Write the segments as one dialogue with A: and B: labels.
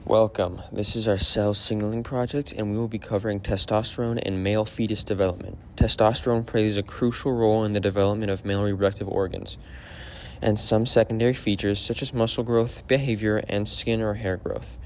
A: Welcome. This is our cell signaling project, and we will be covering testosterone in male fetus development. Testosterone plays a crucial role in the development of male reproductive organs and some secondary features such as muscle growth, behavior, and skin or hair growth.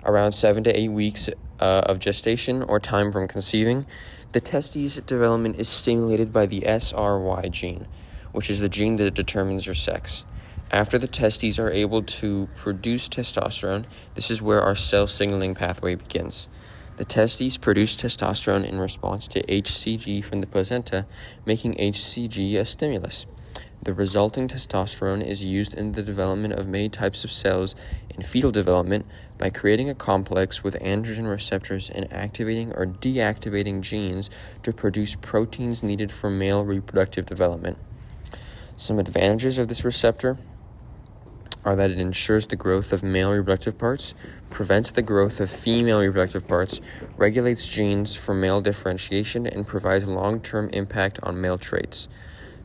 A: Around 7 to 8 weeks of gestation or time from conceiving, the testes development is stimulated by the SRY gene, which is the gene that determines your sex. After the testes are able to produce testosterone, this is where our cell signaling pathway begins. The testes produce testosterone in response to HCG from the placenta, making HCG a stimulus. The resulting testosterone is used in the development of many types of cells in fetal development by creating a complex with androgen receptors and activating or deactivating genes to produce proteins needed for male reproductive development. Some advantages of this receptor are that it ensures the growth of male reproductive parts, prevents the growth of female reproductive parts, regulates genes for male differentiation, and provides long-term impact on male traits.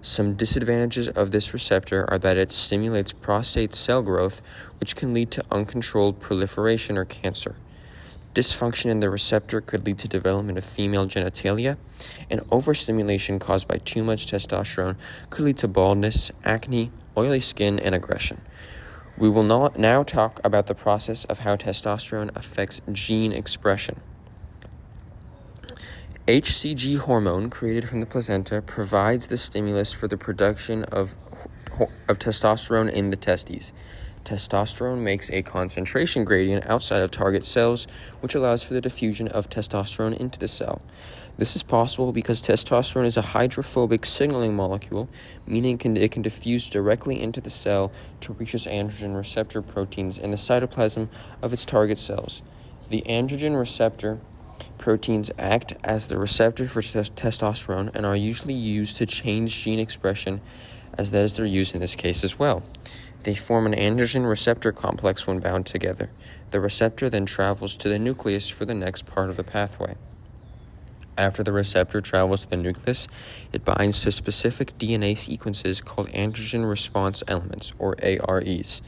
A: Some disadvantages of this receptor are that it stimulates prostate cell growth, which can lead to uncontrolled proliferation or cancer. Dysfunction in the receptor could lead to development of female genitalia, and overstimulation caused by too much testosterone could lead to baldness, acne, oily skin, and aggression. We will now talk about the process of how testosterone affects gene expression. HCG hormone created from the placenta provides the stimulus for the production of testosterone in the testes. Testosterone makes a concentration gradient outside of target cells, which allows for the diffusion of testosterone into the cell. This is possible because testosterone is a hydrophobic signaling molecule, meaning it can diffuse directly into the cell to reach its androgen receptor proteins in the cytoplasm of its target cells. The androgen receptor proteins act as the receptor for testosterone and are usually used to change gene expression, as that is their use in this case as well. They form an androgen receptor complex when bound together. The receptor then travels to the nucleus for the next part of the pathway. After the receptor travels to the nucleus, it binds to specific DNA sequences called androgen response elements, or AREs.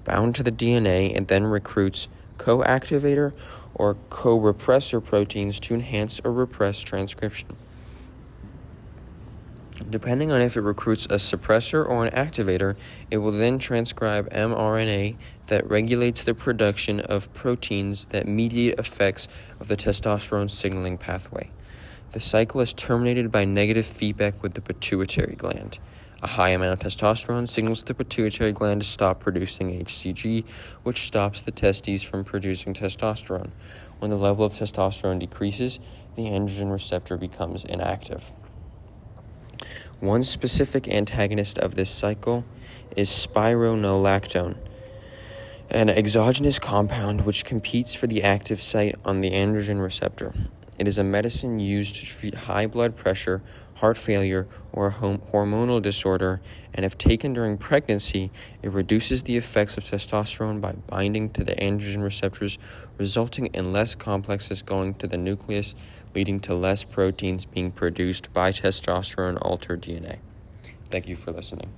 A: Bound to the DNA, it then recruits co-activator or co-repressor proteins to enhance or repress transcription. Depending on if it recruits a suppressor or an activator, it will then transcribe mRNA that regulates the production of proteins that mediate effects of the testosterone signaling pathway. The cycle is terminated by negative feedback with the pituitary gland. A high amount of testosterone signals the pituitary gland to stop producing HCG, which stops the testes from producing testosterone. When the level of testosterone decreases, the androgen receptor becomes inactive. One specific antagonist of this cycle is spironolactone, an exogenous compound which competes for the active site on the androgen receptor. It is a medicine used to treat high blood pressure, heart failure, or a hormonal disorder, and if taken during pregnancy, it reduces the effects of testosterone by binding to the androgen receptors, resulting in less complexes going to the nucleus, leading to less proteins being produced by testosterone-altered DNA. Thank you for listening.